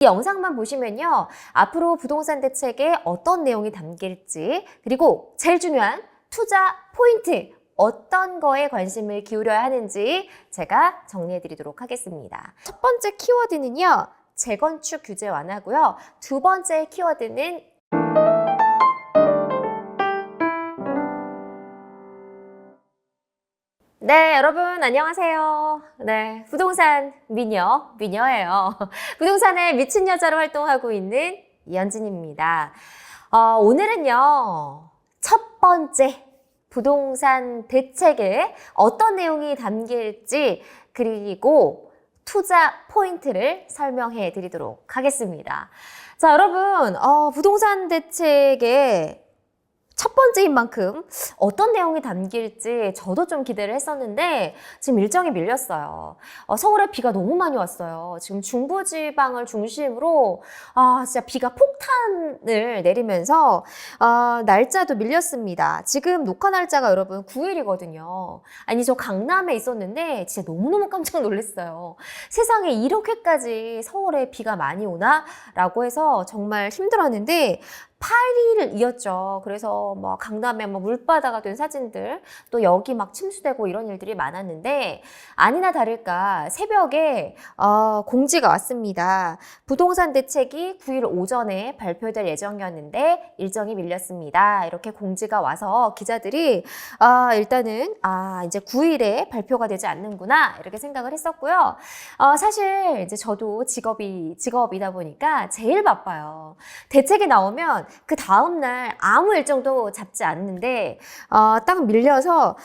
이 영상만 보시면요, 앞으로 부동산 대책에 어떤 내용이 담길지, 그리고 제일 중요한 투자 포인트, 어떤 거에 관심을 기울여야 하는지 제가 정리해 드리도록 하겠습니다. 첫 번째 키워드는요, 재건축 규제 완화고요. 두 번째 키워드는 네, 여러분 안녕하세요. 네, 부동산 미녀예요. 부동산에 미친 여자로 활동하고 있는 이현진입니다. 오늘은요, 첫 번째 부동산 대책에 어떤 내용이 담길지, 그리고 투자 포인트를 설명해 드리도록 하겠습니다. 자, 여러분, 부동산 대책에 첫 번째인 만큼 어떤 내용이 담길지 저도 좀 기대를 했었는데 지금 일정이 밀렸어요. 서울에 비가 너무 많이 왔어요. 지금 중부지방을 중심으로 진짜 비가 폭탄을 내리면서 날짜도 밀렸습니다. 지금 녹화 날짜가 여러분 9일이거든요. 아니, 저 강남에 있었는데 진짜 너무너무 깜짝 놀랐어요. 세상에 이렇게까지 서울에 비가 많이 오나? 라고 해서 정말 힘들었는데 8일을 이었죠. 그래서 뭐 강남에 뭐 물바다가 된 사진들, 또 여기 막 침수되고 이런 일들이 많았는데 아니나 다를까 새벽에 공지가 왔습니다. 부동산 대책이 9일 오전에 발표될 예정이었는데 일정이 밀렸습니다. 이렇게 공지가 와서 기자들이 일단은 이제 9일에 발표가 되지 않는구나 이렇게 생각을 했었고요. 사실 이제 저도 직업이다 보니까 제일 바빠요. 대책이 나오면 그 다음날 아무 일정도 잡지 않는데 딱 밀려서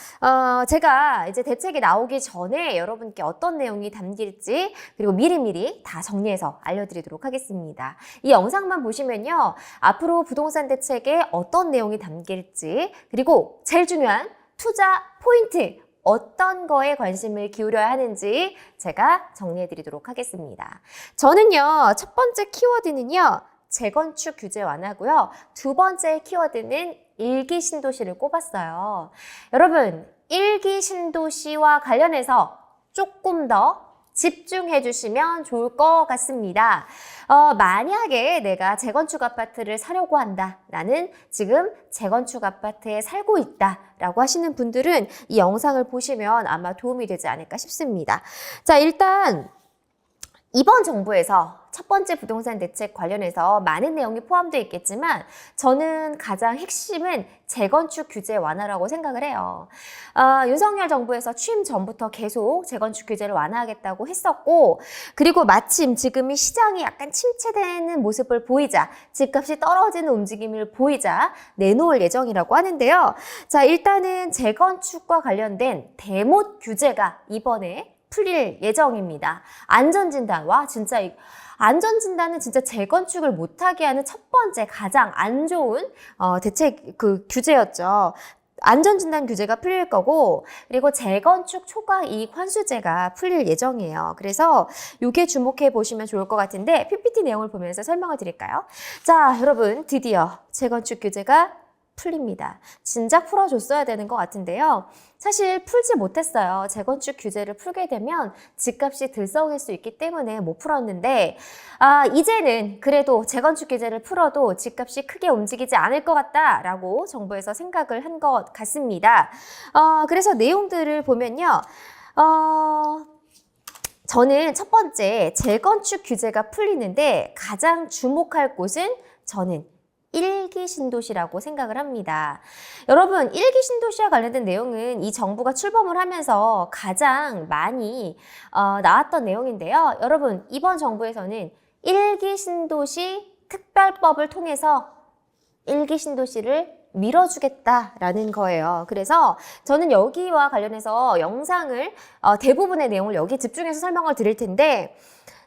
제가 이제 대책이 나오기 전에 여러분께 어떤 내용이 담길지, 그리고 미리미리 다 정리해서 알려드리도록 하겠습니다. 이 영상만 보시면요, 앞으로 부동산 대책에 어떤 내용이 담길지, 그리고 제일 중요한 투자 포인트, 어떤 거에 관심을 기울여야 하는지 제가 정리해 드리도록 하겠습니다. 저는요, 첫 번째 키워드는요, 재건축 규제 완화고요. 두 번째 키워드는 일기 신도시를 꼽았어요. 여러분, 일기 신도시와 관련해서 조금 더 집중해 주시면 좋을 것 같습니다. 만약에 내가 재건축 아파트를 사려고 한다, 나는 지금 재건축 아파트에 살고 있다 라고 하시는 분들은 이 영상을 보시면 아마 도움이 되지 않을까 싶습니다. 자, 일단 이번 정부에서 첫 번째 부동산 대책 관련해서 많은 내용이 포함되어 있겠지만 저는 가장 핵심은 재건축 규제 완화라고 생각을 해요. 윤석열 정부에서 취임 전부터 계속 재건축 규제를 완화하겠다고 했었고, 그리고 마침 지금 이 시장이 약간 침체되는 모습을 보이자, 집값이 떨어지는 움직임을 보이자 내놓을 예정이라고 하는데요. 자, 일단은 재건축과 관련된 대못 규제가 이번에 풀릴 예정입니다. 안전진단, 진짜 안전진단은 진짜 재건축을 못하게 하는 첫 번째 가장 안 좋은 대책 규제였죠. 안전진단 규제가 풀릴 거고, 그리고 재건축 초과이익 환수제가 풀릴 예정이에요. 그래서 이게 주목해 보시면 좋을 것 같은데 PPT 내용을 보면서 설명을 드릴까요? 자, 여러분, 드디어 재건축 규제가 풀립니다. 진작 풀어줬어야 되는 것 같은데요. 사실 풀지 못했어요. 재건축 규제를 풀게 되면 집값이 들썩일 수 있기 때문에 못 풀었는데 이제는 그래도 재건축 규제를 풀어도 집값이 크게 움직이지 않을 것 같다라고 정부에서 생각을 한 것 같습니다. 그래서 내용들을 보면요. 저는 첫 번째 재건축 규제가 풀리는데 가장 주목할 곳은 저는 일기 신도시라고 생각을 합니다. 여러분, 일기 신도시와 관련된 내용은 이 정부가 출범을 하면서 가장 많이 나왔던 내용인데요. 여러분, 이번 정부에서는 일기 신도시 특별법을 통해서 일기 신도시를 밀어주겠다라는 거예요. 그래서 저는 여기와 관련해서 영상을 대부분의 내용을 여기 집중해서 설명을 드릴 텐데,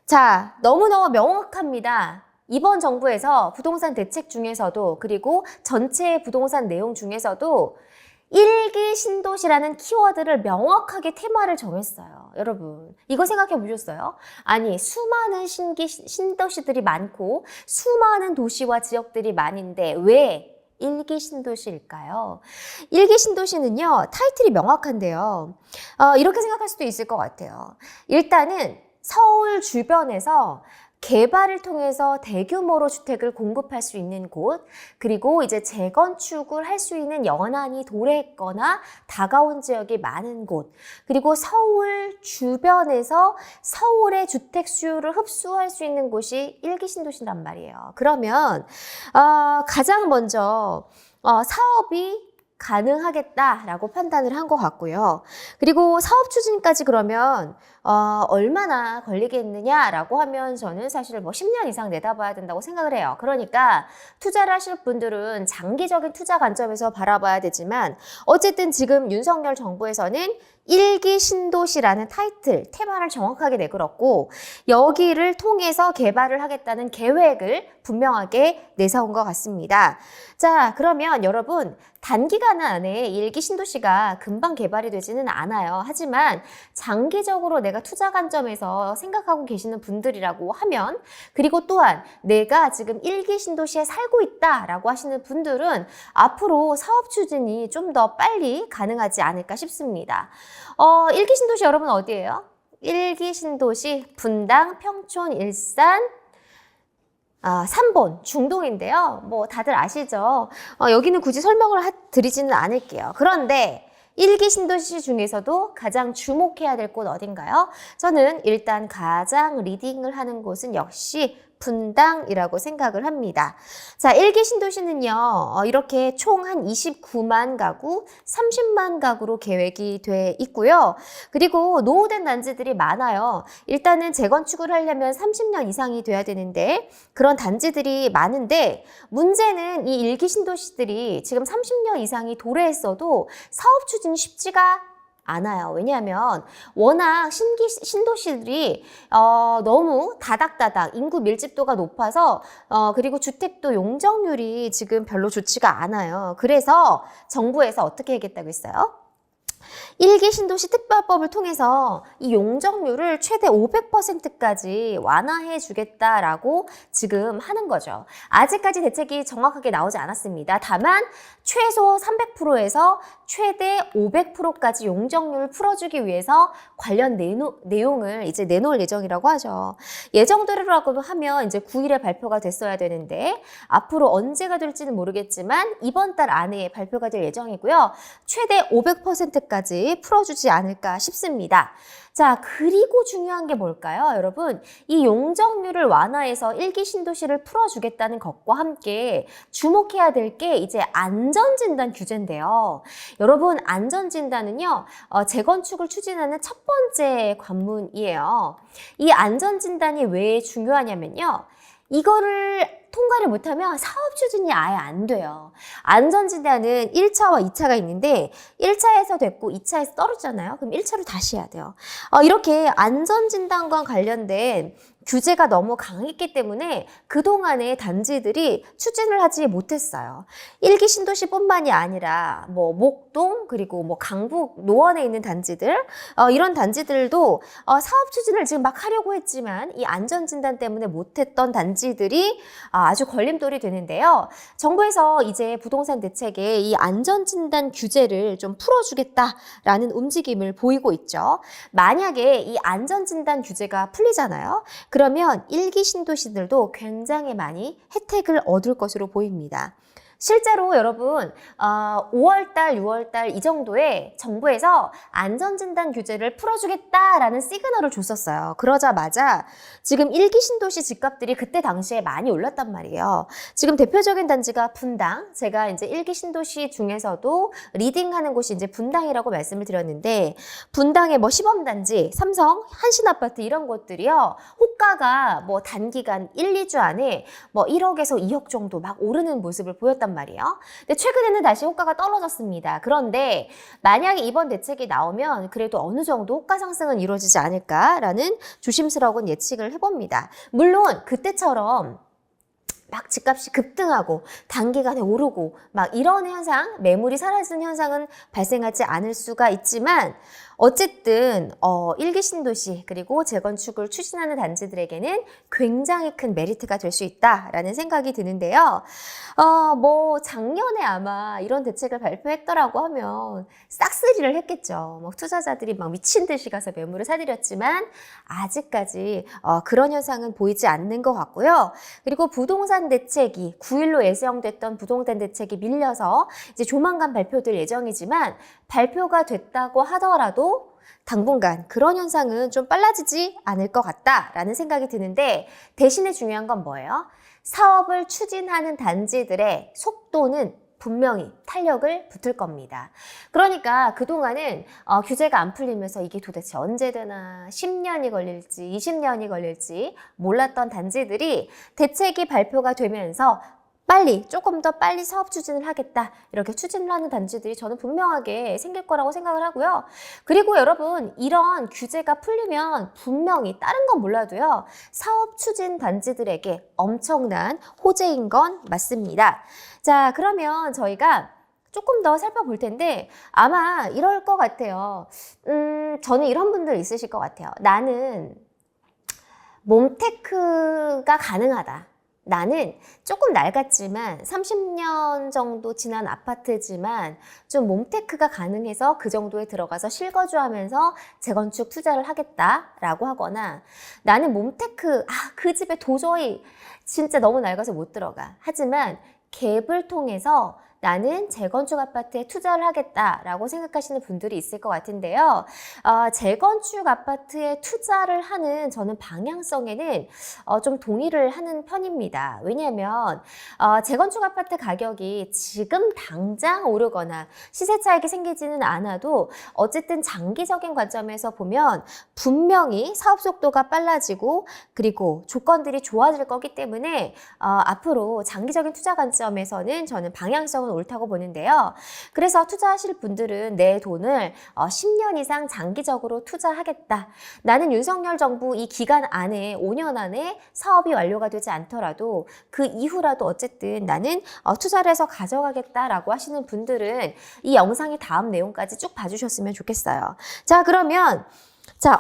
자, 너무너무 명확합니다. 이번 정부에서 부동산 대책 중에서도, 그리고 전체 부동산 내용 중에서도 일기 신도시라는 키워드를 명확하게 테마를 정했어요. 여러분, 이거 생각해 보셨어요? 아니, 수많은 신도시들이 많고 수많은 도시와 지역들이 많은데 왜 일기 신도시일까요? 일기 신도시는요, 타이틀이 명확한데요. 이렇게 생각할 수도 있을 것 같아요. 일단은 서울 주변에서 개발을 통해서 대규모로 주택을 공급할 수 있는 곳, 그리고 이제 재건축을 할 수 있는 연한이 도래했거나 다가온 지역이 많은 곳, 그리고 서울 주변에서 서울의 주택 수요를 흡수할 수 있는 곳이 1기 신도시란 말이에요. 그러면 가장 먼저 사업이 가능하겠다라고 판단을 한 것 같고요. 그리고 사업 추진까지 그러면 얼마나 걸리겠느냐라고 하면 저는 사실 뭐 10년 이상 내다봐야 된다고 생각을 해요. 그러니까 투자를 하실 분들은 장기적인 투자 관점에서 바라봐야 되지만 어쨌든 지금 윤석열 정부에서는 1기 신도시라는 타이틀, 테마를 정확하게 내걸었고 여기를 통해서 개발을 하겠다는 계획을 분명하게 내세운 것 같습니다. 자, 그러면 여러분 단기간 안에 1기 신도시가 금방 개발이 되지는 않아요. 하지만 장기적으로 내가 투자 관점에서 생각하고 계시는 분들이라고 하면, 그리고 또한 내가 지금 1기 신도시에 살고 있다라고 하시는 분들은 앞으로 사업 추진이 좀 더 빨리 가능하지 않을까 싶습니다. 1기 신도시 여러분 어디예요? 1기 신도시 분당, 평촌, 일산, 3번 중동인데요. 뭐 다들 아시죠? 여기는 굳이 설명을 드리지는 않을게요. 그런데 1기 신도시 중에서도 가장 주목해야 될 곳 어딘가요? 저는 일단 가장 리딩을 하는 곳은 역시 분당이라고 생각을 합니다. 자, 1기 신도시는요, 이렇게 총 한 29만 가구, 30만 가구로 계획이 돼 있고요. 그리고 노후된 단지들이 많아요. 일단은 재건축을 하려면 30년 이상이 돼야 되는데, 그런 단지들이 많은데, 문제는 이 1기 신도시들이 지금 30년 이상이 도래했어도 사업 추진이 쉽지가 않아요. 왜냐하면 워낙 신도시들이 너무 다닥다닥 인구 밀집도가 높아서 그리고 주택도 용적률이 지금 별로 좋지가 않아요. 그래서 정부에서 어떻게 하겠다고 했어요? 1기 신도시 특별법을 통해서 이 용적률을 최대 500%까지 완화해 주겠다라고 지금 하는 거죠. 아직까지 대책이 정확하게 나오지 않았습니다. 다만 최소 300%에서 최대 500%까지 용적률을 풀어주기 위해서 관련 내용을 이제 내놓을 예정이라고 하죠. 예정대로라고 하면 이제 9일에 발표가 됐어야 되는데 앞으로 언제가 될지는 모르겠지만 이번 달 안에 발표가 될 예정이고요. 최대 500%까지 풀어주지 않을까 싶습니다. 자, 그리고 중요한 게 뭘까요? 여러분, 이 용적률을 완화해서 1기 신도시를 풀어주겠다는 것과 함께 주목해야 될 게 이제 안전진단 규제인데요. 여러분, 안전진단은요, 재건축을 추진하는 첫 번째 관문이에요. 이 안전진단이 왜 중요하냐면요. 이거를 통과를 못하면 사업 추진이 아예 안 돼요. 안전진단은 1차와 2차가 있는데 1차에서 됐고 2차에서 떨어지잖아요. 그럼 1차를 다시 해야 돼요. 이렇게 안전진단과 관련된 규제가 너무 강했기 때문에 그동안의 단지들이 추진을 하지 못했어요. 1기 신도시뿐만이 아니라 뭐 목동 그리고 뭐 강북 노원에 있는 단지들 이런 단지들도 사업 추진을 지금 막 하려고 했지만 이 안전진단 때문에 못했던 단지들이 아주 걸림돌이 되는데요. 정부에서 이제 부동산 대책에 이 안전진단 규제를 좀 풀어주겠다라는 움직임을 보이고 있죠. 만약에 이 안전진단 규제가 풀리잖아요. 그러면 1기 신도시들도 굉장히 많이 혜택을 얻을 것으로 보입니다. 실제로 여러분 5월달, 6월달 이 정도에 정부에서 안전진단 규제를 풀어주겠다라는 시그널을 줬었어요. 그러자마자 지금 1기 신도시 집값들이 그때 당시에 많이 올랐단 말이에요. 지금 대표적인 단지가 분당, 제가 이제 1기 신도시 중에서도 리딩하는 곳이 이제 분당이라고 말씀을 드렸는데 분당의 뭐 시범단지, 삼성, 한신아파트 이런 곳들이요. 호가가 뭐 단기간 1, 2주 안에 뭐 1억에서 2억 정도 막 오르는 모습을 보였단 말이에요. 근데 최근에는 다시 호가가 떨어졌습니다. 그런데 만약에 이번 대책이 나오면 그래도 어느 정도 호가 상승은 이루어지지 않을까라는 조심스러운 예측을 해봅니다. 물론 그때처럼 막 집값이 급등하고 단기간에 오르고 막 이런 현상, 매물이 사라지는 현상은 발생하지 않을 수가 있지만 어쨌든 일기 신도시 그리고 재건축을 추진하는 단지들에게는 굉장히 큰 메리트가 될 수 있다라는 생각이 드는데요. 뭐 작년에 아마 이런 대책을 발표했더라고 하면 싹쓸이를 했겠죠. 뭐 투자자들이 막 미친 듯이 가서 매물을 사들였지만 아직까지 그런 현상은 보이지 않는 것 같고요. 그리고 부동산 대책이 9일로 예정됐던 부동산 대책이 밀려서 이제 조만간 발표될 예정이지만 발표가 됐다고 하더라도 당분간 그런 현상은 좀 빨라지지 않을 것 같다라는 생각이 드는데 대신에 중요한 건 뭐예요? 사업을 추진하는 단지들의 속도는 분명히 탄력을 붙을 겁니다. 그러니까 그동안은 규제가 안 풀리면서 이게 도대체 언제 되나 10년이 걸릴지 20년이 걸릴지 몰랐던 단지들이 대책이 발표가 되면서 조금 더 빨리 사업 추진을 하겠다. 이렇게 추진을 하는 단지들이 저는 분명하게 생길 거라고 생각을 하고요. 그리고 여러분, 이런 규제가 풀리면 분명히 다른 건 몰라도요. 사업 추진 단지들에게 엄청난 호재인 건 맞습니다. 자, 그러면 저희가 조금 더 살펴볼 텐데 아마 이럴 것 같아요. 저는 이런 분들 있으실 것 같아요. 나는 몸테크가 가능하다. 나는 조금 낡았지만 30년 정도 지난 아파트지만 좀 몸테크가 가능해서 그 정도에 들어가서 실거주하면서 재건축 투자를 하겠다라고 하거나 나는 몸테크, 그 집에 도저히 진짜 너무 낡아서 못 들어가. 하지만 갭을 통해서 나는 재건축 아파트에 투자를 하겠다라고 생각하시는 분들이 있을 것 같은데요. 재건축 아파트에 투자를 하는 저는 방향성에는 좀 동의를 하는 편입니다. 왜냐하면 재건축 아파트 가격이 지금 당장 오르거나 시세 차익이 생기지는 않아도 어쨌든 장기적인 관점에서 보면 분명히 사업 속도가 빨라지고 그리고 조건들이 좋아질 거기 때문에 앞으로 장기적인 투자 관점에서는 저는 방향성은 옳다고 보는데요. 그래서 투자하실 분들은 내 돈을 10년 이상 장기적으로 투자하겠다. 나는 윤석열 정부 이 기간 안에 5년 안에 사업이 완료가 되지 않더라도 그 이후라도 어쨌든 나는 투자를 해서 가져가겠다라고 하시는 분들은 이 영상의 다음 내용까지 쭉 봐주셨으면 좋겠어요. 자, 그러면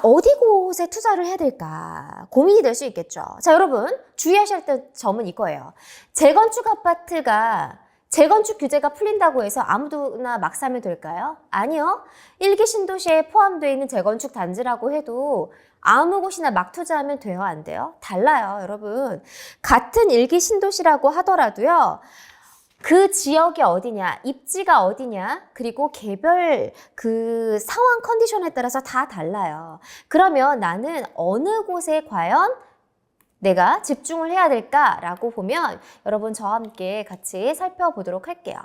어디 곳에 투자를 해야 될까 고민이 될 수 있겠죠. 자, 여러분 주의하셔야 될 점은 이거예요. 재건축 아파트가 재건축 규제가 풀린다고 해서 아무도나 막 사면 될까요? 아니요. 일기 신도시에 포함되어 있는 재건축 단지라고 해도 아무 곳이나 막 투자하면 돼요? 안 돼요? 달라요, 여러분. 같은 일기 신도시라고 하더라도요. 그 지역이 어디냐, 입지가 어디냐, 그리고 개별 그 상황 컨디션에 따라서 다 달라요. 그러면 나는 어느 곳에 과연 내가 집중을 해야 될까라고 보면 여러분 저와 함께 같이 살펴보도록 할게요.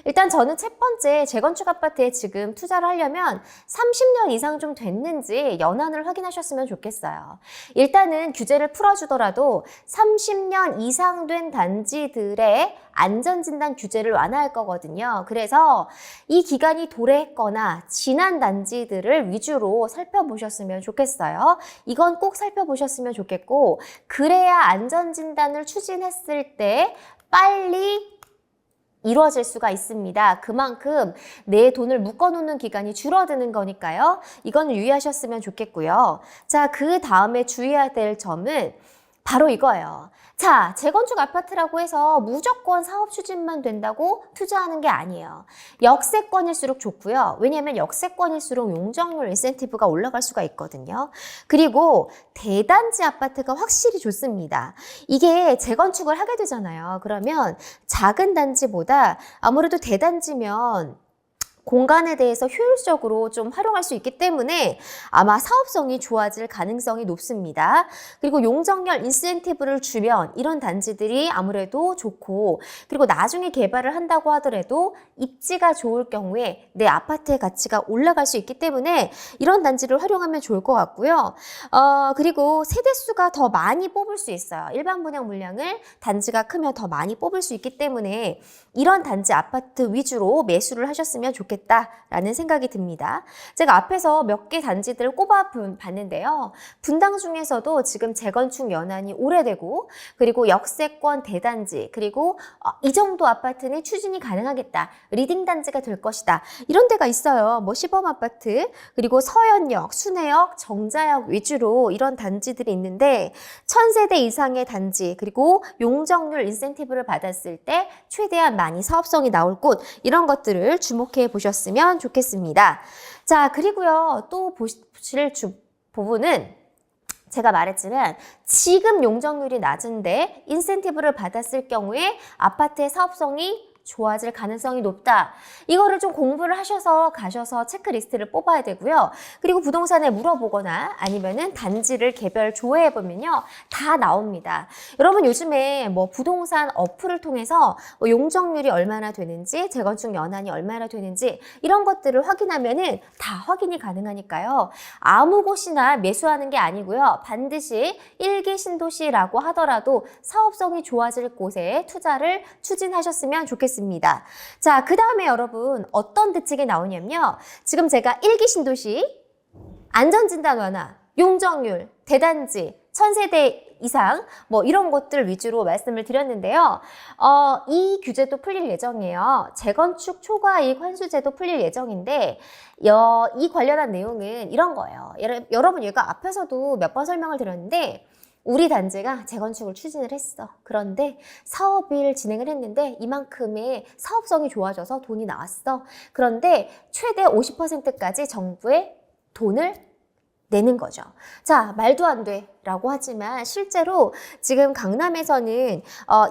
일단 저는 첫 번째 재건축 아파트에 지금 투자를 하려면 30년 이상 좀 됐는지 연한을 확인하셨으면 좋겠어요. 일단은 규제를 풀어주더라도 30년 이상 된 단지들의 안전진단 규제를 완화할 거거든요. 그래서 이 기간이 도래했거나 지난 단지들을 위주로 살펴보셨으면 좋겠어요. 이건 꼭 살펴보셨으면 좋겠고 그래야 안전진단을 추진했을 때 빨리 이루어질 수가 있습니다. 그만큼 내 돈을 묶어놓는 기간이 줄어드는 거니까요. 이건 유의하셨으면 좋겠고요. 자, 그 다음에 주의해야 될 점은 바로 이거예요. 자, 재건축 아파트라고 해서 무조건 사업 추진만 된다고 투자하는 게 아니에요. 역세권일수록 좋고요. 왜냐하면 역세권일수록 용적률 인센티브가 올라갈 수가 있거든요. 그리고 대단지 아파트가 확실히 좋습니다. 이게 재건축을 하게 되잖아요. 그러면 작은 단지보다 아무래도 대단지면 공간에 대해서 효율적으로 좀 활용할 수 있기 때문에 아마 사업성이 좋아질 가능성이 높습니다. 그리고 용적률 인센티브를 주면 이런 단지들이 아무래도 좋고 그리고 나중에 개발을 한다고 하더라도 입지가 좋을 경우에 내 아파트의 가치가 올라갈 수 있기 때문에 이런 단지를 활용하면 좋을 것 같고요. 그리고 세대수가 더 많이 뽑을 수 있어요. 일반 분양 물량을 단지가 크면 더 많이 뽑을 수 있기 때문에 이런 단지 아파트 위주로 매수를 하셨으면 좋겠다. 좋겠다라는 생각이 듭니다. 제가 앞에서 몇 개 단지들을 꼽아봤는데요. 분당 중에서도 지금 재건축 연한이 오래되고 그리고 역세권 대단지 그리고 이 정도 아파트는 추진이 가능하겠다. 리딩 단지가 될 것이다. 이런 데가 있어요. 뭐 시범 아파트 그리고 서현역, 순회역, 정자역 위주로 이런 단지들이 있는데 1000세대 이상의 단지 그리고 용적률 인센티브를 받았을 때 최대한 많이 사업성이 나올 곳 이런 것들을 주목해 보셨으면 좋겠습니다. 자, 그리고요 또 보실 부분은 제가 말했지만 지금 용적률이 낮은데 인센티브를 받았을 경우에 아파트의 사업성이 좋아질 가능성이 높다. 이거를 좀 공부를 하셔서 가셔서 체크리스트를 뽑아야 되고요. 그리고 부동산에 물어보거나 아니면은 단지를 개별 조회해보면요. 다 나옵니다. 여러분 요즘에 뭐 부동산 어플을 통해서 뭐 용적률이 얼마나 되는지, 재건축 연한이 얼마나 되는지 이런 것들을 확인하면은 다 확인이 가능하니까요. 아무 곳이나 매수하는 게 아니고요. 반드시 1기 신도시라고 하더라도 사업성이 좋아질 곳에 투자를 추진하셨으면 좋겠습니다. 자, 그 다음에 여러분 어떤 대책이 나오냐면요. 지금 제가 1기 신도시, 안전진단 완화, 용적률, 대단지, 1000세대 이상 뭐 이런 것들 위주로 말씀을 드렸는데요. 이 규제도 풀릴 예정이에요. 재건축 초과이익 환수제도 풀릴 예정인데 이 관련한 내용은 이런 거예요. 여러분 얘가 앞에서도 몇 번 설명을 드렸는데 우리 단지가 재건축을 추진을 했어. 그런데 사업을 진행을 했는데 이만큼의 사업성이 좋아져서 돈이 나왔어. 그런데 최대 50%까지 정부에 돈을 내는 거죠. 자, 말도 안 돼 라고 하지만 실제로 지금 강남에서는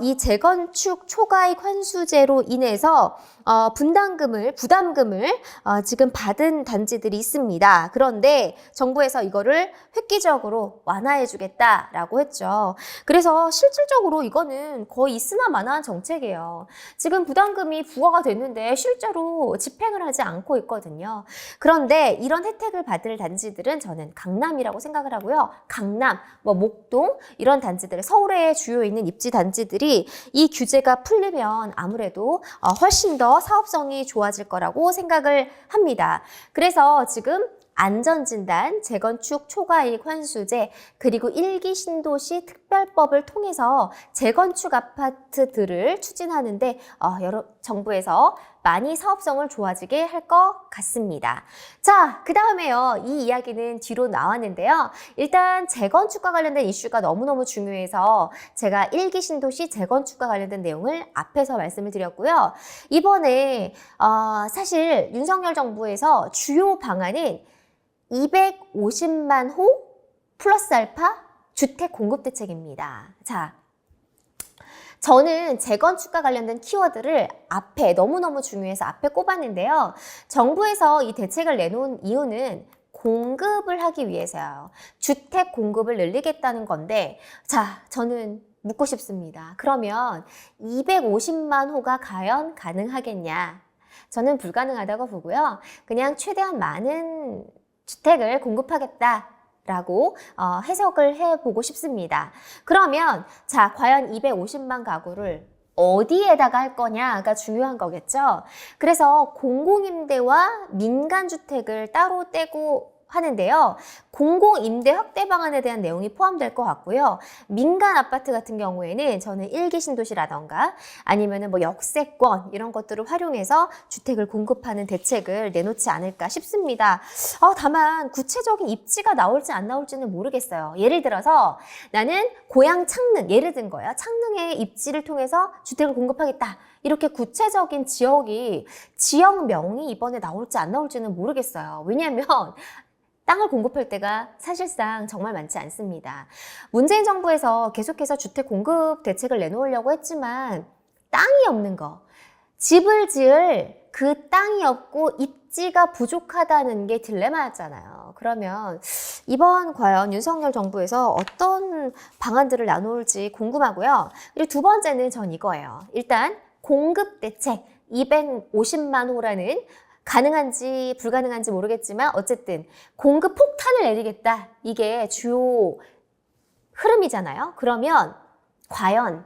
이 재건축 초과이익 환수제로 인해서 부담금을 지금 받은 단지들이 있습니다. 그런데 정부에서 이거를 획기적으로 완화해 주겠다라고 했죠. 그래서 실질적으로 이거는 거의 있으나 마나한 정책이에요. 지금 부담금이 부과가 됐는데 실제로 집행을 하지 않고 있거든요. 그런데 이런 혜택을 받을 단지들은 저는 강남이라고 생각을 하고요. 강남, 뭐 목동 이런 단지들, 서울에 주요 있는 입지 단지들이 이 규제가 풀리면 아무래도 훨씬 더 사업성이 좋아질 거라고 생각을 합니다. 그래서 지금 안전진단, 재건축 초과이익 환수제, 그리고 1기 신도시 특별법을 통해서 재건축 아파트들을 추진하는데 정부에서 많이 사업성을 좋아지게 할 것 같습니다. 자, 그 다음에요. 이 이야기는 뒤로 나왔는데요. 일단 재건축과 관련된 이슈가 너무너무 중요해서 제가 1기 신도시 재건축과 관련된 내용을 앞에서 말씀을 드렸고요. 이번에 사실 윤석열 정부에서 주요 방안은 250만 호 플러스 알파 주택 공급 대책입니다. 자, 저는 재건축과 관련된 키워드를 앞에 너무너무 중요해서 앞에 꼽았는데요. 정부에서 이 대책을 내놓은 이유는 공급을 하기 위해서요. 주택 공급을 늘리겠다는 건데 자, 저는 묻고 싶습니다. 그러면 250만 호가 과연 가능하겠냐? 저는 불가능하다고 보고요. 그냥 최대한 많은 주택을 공급하겠다라고 해석을 해보고 싶습니다. 그러면 자, 과연 250만 가구를 어디에다가 할 거냐가 중요한 거겠죠. 그래서 공공임대와 민간주택을 따로 떼고 하는데요. 공공임대 확대 방안에 대한 내용이 포함될 것 같고요. 민간 아파트 같은 경우에는 저는 1기 신도시라던가 아니면은 뭐 역세권 이런 것들을 활용해서 주택을 공급하는 대책을 내놓지 않을까 싶습니다. 다만 구체적인 입지가 나올지 안 나올지는 모르겠어요. 예를 들어서 나는 고향 창릉, 예를 든 거예요. 창릉의 입지를 통해서 주택을 공급하겠다. 이렇게 구체적인 지역명이 이번에 나올지 안 나올지는 모르겠어요. 왜냐하면 땅을 공급할 때가 사실상 정말 많지 않습니다. 문재인 정부에서 계속해서 주택 공급 대책을 내놓으려고 했지만 땅이 없는 거, 집을 지을 그 땅이 없고 입지가 부족하다는 게 딜레마였잖아요. 그러면 이번 과연 윤석열 정부에서 어떤 방안들을 나놓을지 궁금하고요. 그리고 두 번째는 전 이거예요. 일단 공급 대책 250만 호라는 가능한지 불가능한지 모르겠지만 어쨌든 공급 폭탄을 내리겠다. 이게 주요 흐름이잖아요. 그러면 과연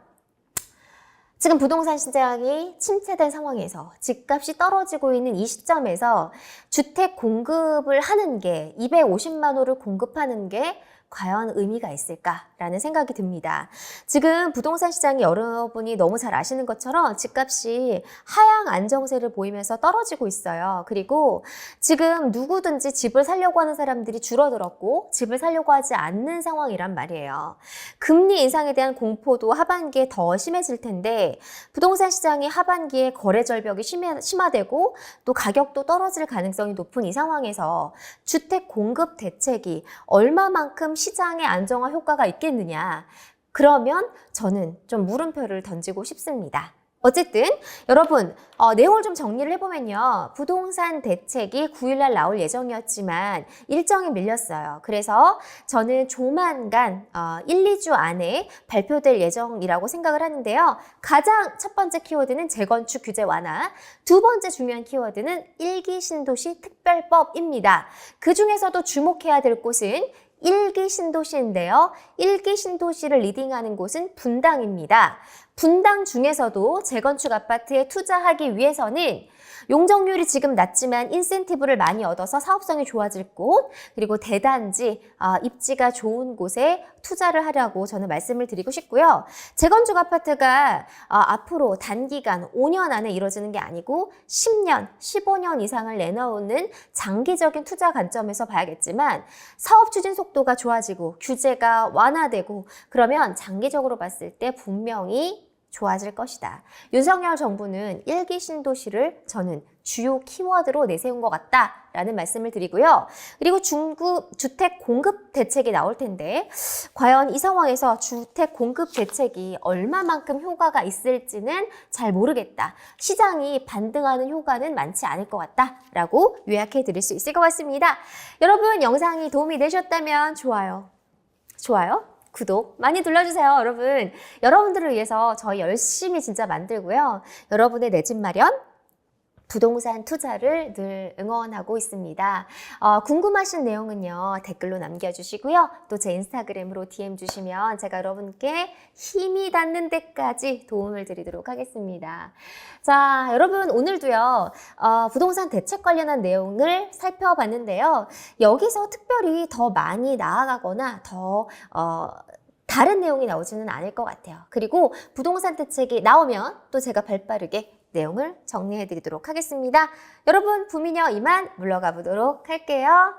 지금 부동산 시장이 침체된 상황에서 집값이 떨어지고 있는 이 시점에서 주택 공급을 하는 게 250만 호를 공급하는 게 과연 의미가 있을까라는 생각이 듭니다. 지금 부동산 시장이 여러분이 너무 잘 아시는 것처럼 집값이 하향 안정세를 보이면서 떨어지고 있어요. 그리고 지금 누구든지 집을 사려고 하는 사람들이 줄어들었고 집을 사려고 하지 않는 상황이란 말이에요. 금리 인상에 대한 공포도 하반기에 더 심해질 텐데 부동산 시장이 하반기에 거래 절벽이 심화되고 또 가격도 떨어질 가능성이 높은 이 상황에서 주택 공급 대책이 얼마만큼 시장의 안정화 효과가 있겠느냐? 그러면 저는 좀 물음표를 던지고 싶습니다. 어쨌든 여러분 내용을 좀 정리를 해보면요. 부동산 대책이 9일날 나올 예정이었지만 일정이 밀렸어요. 그래서 저는 조만간 1, 2주 안에 발표될 예정이라고 생각을 하는데요. 가장 첫 번째 키워드는 재건축 규제 완화, 두 번째 중요한 키워드는 1기 신도시 특별법입니다. 그 중에서도 주목해야 될 곳은 1기 신도시인데요. 1기 신도시를 리딩하는 곳은 분당입니다. 분당 중에서도 재건축 아파트에 투자하기 위해서는 용적률이 지금 낮지만 인센티브를 많이 얻어서 사업성이 좋아질 곳, 그리고 대단지, 입지가 좋은 곳에 투자를 하려고 저는 말씀을 드리고 싶고요. 재건축 아파트가 앞으로 단기간 5년 안에 이루어지는 게 아니고 10년, 15년 이상을 내놓는 장기적인 투자 관점에서 봐야겠지만 사업 추진 속도가 좋아지고 규제가 완화되고 그러면 장기적으로 봤을 때 분명히 좋아질 것이다. 윤석열 정부는 1기 신도시를 저는 주요 키워드로 내세운 것 같다라는 말씀을 드리고요. 그리고 중국 주택 공급 대책이 나올 텐데 과연 이 상황에서 주택 공급 대책이 얼마만큼 효과가 있을지는 잘 모르겠다. 시장이 반등하는 효과는 많지 않을 것 같다라고 요약해 드릴 수 있을 것 같습니다. 여러분 영상이 도움이 되셨다면 좋아요, 구독 많이 눌러주세요. 여러분, 여러분들을 위해서 저희 열심히 진짜 만들고요. 여러분의 내 집 마련, 부동산 투자를 늘 응원하고 있습니다. 궁금하신 내용은요, 댓글로 남겨주시고요. 또 제 인스타그램으로 DM 주시면 제가 여러분께 힘이 닿는 데까지 도움을 드리도록 하겠습니다. 자, 여러분 오늘도요, 부동산 대책 관련한 내용을 살펴봤는데요. 여기서 특별히 더 많이 나아가거나 더 다른 내용이 나오지는 않을 것 같아요. 그리고 부동산 대책이 나오면 또 제가 발빠르게 내용을 정리해 드리도록 하겠습니다. 여러분, 부미녀 이만 물러가 보도록 할게요.